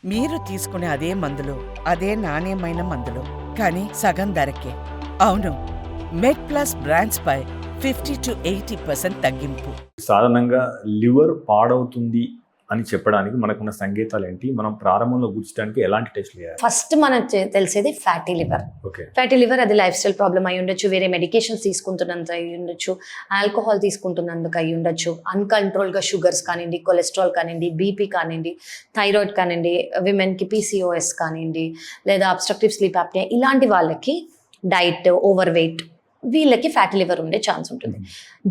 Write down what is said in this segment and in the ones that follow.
మీరు తీసుకునే అదే మందులు, అదే నాణ్యమైన మందులు, కానీ సగం ధరకే. అవును, మెడ్ ప్లస్ బ్రాండ్స్ పై 50-80% తగ్గింపు. సాధారణంగా లివర్ పాడవుతుంది అని చెప్పడానికి మనకున్న సంకేతాలు ఏంటి? మనం ప్రారంభంలో గుర్తించడానికి ఎలాంటి టెస్ట్లు చేయాలి? ఫస్ట్ మనకు తెలిసేది ఫ్యాటీ లివర్. ఫ్యాటీ లివర్ అది లైఫ్ స్టైల్ ప్రాబ్లమ్ అయి ఉండొచ్చు, వేరే మెడికేషన్స్ తీసుకుంటున్నందుకు అయి ఉండొచ్చు, ఆల్కహాల్ తీసుకుంటున్నందుకు అయి ఉండొచ్చు, అన్కంట్రోల్గా షుగర్స్ కానివ్వండి, కొలెస్ట్రాల్ కానివ్వండి, బీపీ కానివ్వండి, థైరాయిడ్ కానివ్వండి, విమెన్కి పీసీఓఎస్ కానివ్వండి, లేదా అబ్స్ట్రక్టివ్ స్లీప్ ఆప్నియా, ఇలాంటి వాళ్ళకి డైట్, ఓవర్ వెయిట్, వీళ్ళకి ఫ్యాటీ లివర్ ఉండే ఛాన్స్ ఉంటుంది.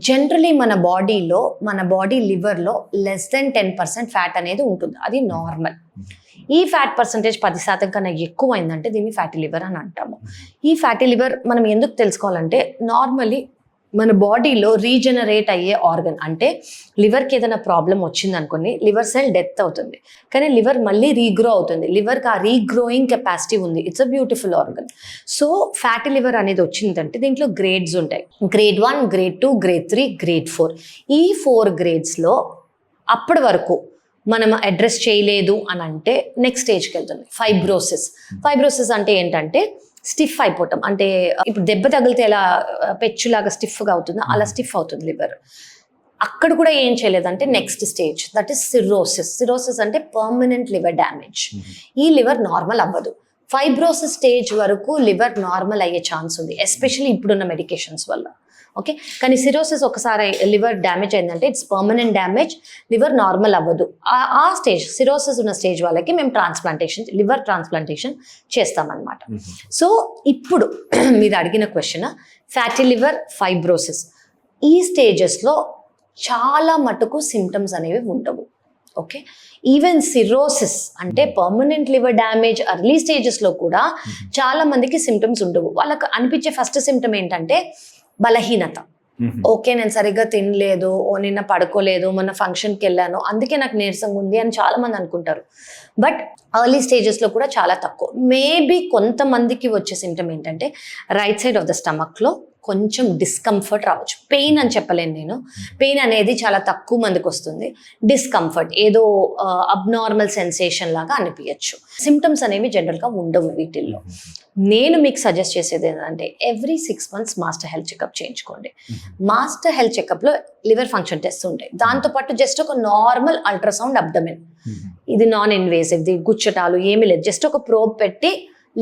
జనరలీ మన బాడీ లివర్లో లెస్ దెన్ 10% ఫ్యాట్ అనేది ఉంటుంది. అది నార్మల్. ఈ ఫ్యాట్ పర్సంటేజ్ 10% కన్నా ఎక్కువ అయిందంటే దీన్ని ఫ్యాటీ లివర్ అని అంటాము. ఈ ఫ్యాటీ లివర్ మనం ఎందుకు తెలుసుకోవాలంటే, నార్మల్లీ మన బాడీలో రీజనరేట్ అయ్యే ఆర్గన్. అంటే లివర్కి ఏదైనా ప్రాబ్లం వచ్చింది అనుకోండి, లివర్ సెల్ డెత్ అవుతుంది, కానీ లివర్ మళ్ళీ రీగ్రో అవుతుంది. లివర్కి ఆ రీగ్రోయింగ్ కెపాసిటీ ఉంది. It's a beautiful organ. So fatty liver అనేది వచ్చిందంటే దీంట్లో గ్రేడ్స్ ఉంటాయి. Grade 1, grade 2, grade 3, grade 4. ఈ 4 గ్రేడ్స్లో అప్పటి వరకు మనం అడ్రస్ చేయలేదు అని అంటే నెక్స్ట్ స్టేజ్కి వెళ్తుంది. ఫైబ్రోసిస్ అంటే ఏంటంటే స్టిఫ్ అయిపోవటం. అంటే ఇప్పుడు దెబ్బ తగిలితే ఎలా పెచ్చులాగా స్టిఫ్గా అవుతుందో అలా స్టిఫ్ అవుతుంది లివర్. అక్కడ కూడా ఏం చేయలేదంటే next stage, that is cirrhosis అంటే పర్మనెంట్ లివర్ డ్యామేజ్. ఈ లివర్ నార్మల్ అవ్వదు. ఫైబ్రోసిస్ స్టేజ్ వరకు లివర్ నార్మల్ అయ్యే ఛాన్స్ ఉంది, ఎస్పెషల్లీ ఇప్పుడున్న మెడికేషన్స్ వల్ల. ఓకే, కానీ సిరోసిస్ ఒకసారి లివర్ డ్యామేజ్ అయిందంటే it's permanent damage, liver normal అవ్వదు. ఆ స్టేజ్, సిరోసిస్ ఉన్న స్టేజ్ వాళ్ళకి మేము లివర్ ట్రాన్స్ప్లాంటేషన్ చేస్తామన్నమాట. సో ఇప్పుడు మీరు అడిగిన క్వశ్చన్, ఫ్యాటీ లివర్, ఫైబ్రోసిస్, ఈ స్టేజెస్లో చాలా మటుకు సిమ్టమ్స్ అనేవి ఉండవు. ఓకే, ఈవెన్ సిరోసిస్ అంటే పర్మనెంట్ లివర్ డ్యామేజ్ అర్లీ స్టేజెస్లో కూడా చాలా మందికి సిమ్టమ్స్ ఉండవు. వాళ్ళకు అనిపించే ఫస్ట్ సిమ్టమ్ ఏంటంటే బలహీనత. ఓకే, నేను సరిగ్గా తినలేదు, నిన్న పడుకోలేదు, మొన్న ఫంక్షన్కి వెళ్ళాను, అందుకే నాకు నీరసంగా ఉంది అని చాలా మంది అనుకుంటారు. బట్ ఎర్లీ స్టేజెస్లో కూడా చాలా తక్కువ. మేబీ కొంతమందికి వచ్చే సిమ్టమ్ ఏంటంటే రైట్ సైడ్ ఆఫ్ ద స్టమక్లో కొంచెం డిస్కంఫర్ట్ రావచ్చు. పెయిన్ అని చెప్పలేను నేను, పెయిన్ అనేది చాలా తక్కువ మందికి వస్తుంది. డిస్కంఫర్ట్, ఏదో అబ్నార్మల్ సెన్సేషన్ లాగా అనిపించచ్చు. సిమ్టమ్స్ అనేవి జనరల్గా ఉండవు వీటిల్లో. నేను మీకు సజెస్ట్ చేసేది ఏంటంటే every 6 months master health checkup చేయించుకోండి. మాస్టర్ హెల్త్ చెకప్లో లివర్ ఫంక్షన్ టెస్ట్ ఉంటాయి. దాంతోపాటు జస్ట్ ఒక నార్మల్ అల్ట్రాసౌండ్ అబ్డమెన్, ఇది నాన్ ఇన్వేసివ్, గుచ్చటాలు ఏమీ లేదు, జస్ట్ ఒక ప్రోబ్ పెట్టి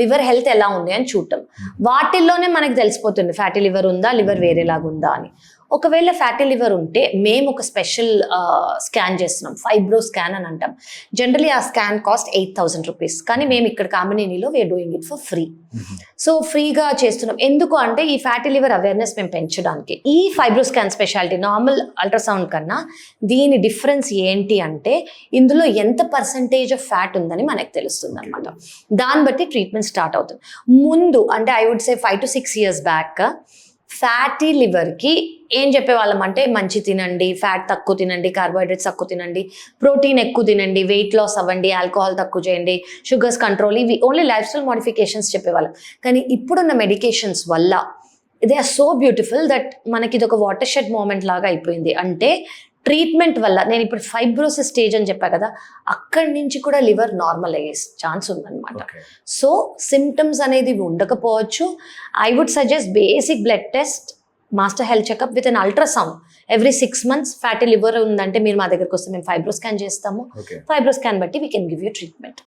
లివర్ హెల్త్ ఎలా ఉంది అని చూడటం. వాటిల్లోనే మనకు తెలిసిపోతుంది ఫ్యాటీ లివర్ ఉందా, లివర్ వేరేలాగా ఉందా అని. ఒకవేళ ఫ్యాటీ లివర్ ఉంటే మేము ఒక స్పెషల్ స్కాన్ చేస్తున్నాం, ఫైబ్రో స్కాన్ అని అంటాం. జనరలీ ఆ స్కాన్ కాస్ట్ 8,000 రూపీస్, కానీ మేము ఇక్కడ కామినేనిలో we're doing it for free. So ఫ్రీగా చేస్తున్నాం. ఎందుకు అంటే ఈ ఫ్యాటీ లివర్ అవేర్నెస్ మేము పెంచడానికి. ఈ fibro scan speciality normal ultrasound కన్నా దీని డిఫరెన్స్ ఏంటి అంటే ఇందులో ఎంత పర్సంటేజ్ ఆఫ్ ఫ్యాట్ ఉందని మనకు తెలుస్తుంది అనమాట. దాన్ని బట్టి ట్రీట్మెంట్ స్టార్ట్ అవుతుంది. ముందు అంటే I would say 5 to 6 years back fatty లివర్కి ఏం చెప్పేవాళ్ళం అంటే మంచి తినండి, ఫ్యాట్ తక్కువ తినండి, కార్బోహైడ్రేట్స్ తక్కువ తినండి, ప్రోటీన్ ఎక్కువ తినండి, వెయిట్ లాస్ అవ్వండి, ఆల్కహాల్ తక్కువ చేయండి, షుగర్స్ కంట్రోల్, ఇవి ఓన్లీ లైఫ్ స్టైల్ మోడిఫికేషన్స్ చెప్పేవాళ్ళం. కానీ ఇప్పుడున్న మెడికేషన్స్ వల్ల they are so beautiful that మనకి ఇది ఒక వాటర్ షెడ్ మూమెంట్ లాగా అయిపోయింది. అంటే ట్రీట్మెంట్ వల్ల, నేను ఇప్పుడు ఫైబ్రోసిస్ స్టేజ్ అని చెప్పా కదా, అక్కడి నుంచి కూడా లివర్ నార్మల్ అయ్యే ఛాన్స్ ఉందన్నమాట. సో సిమ్టమ్స్ అనేది ఉండకపోవచ్చు. I would suggest basic blood test, master health checkup with an ultrasound every 6 months. Fatty liver ఉందంటే మీరు మా దగ్గరకు వస్తే మేము ఫైబ్రో స్కాన్ చేస్తాము. ఫైబ్రో స్కాన్ బట్టి we can give you treatment.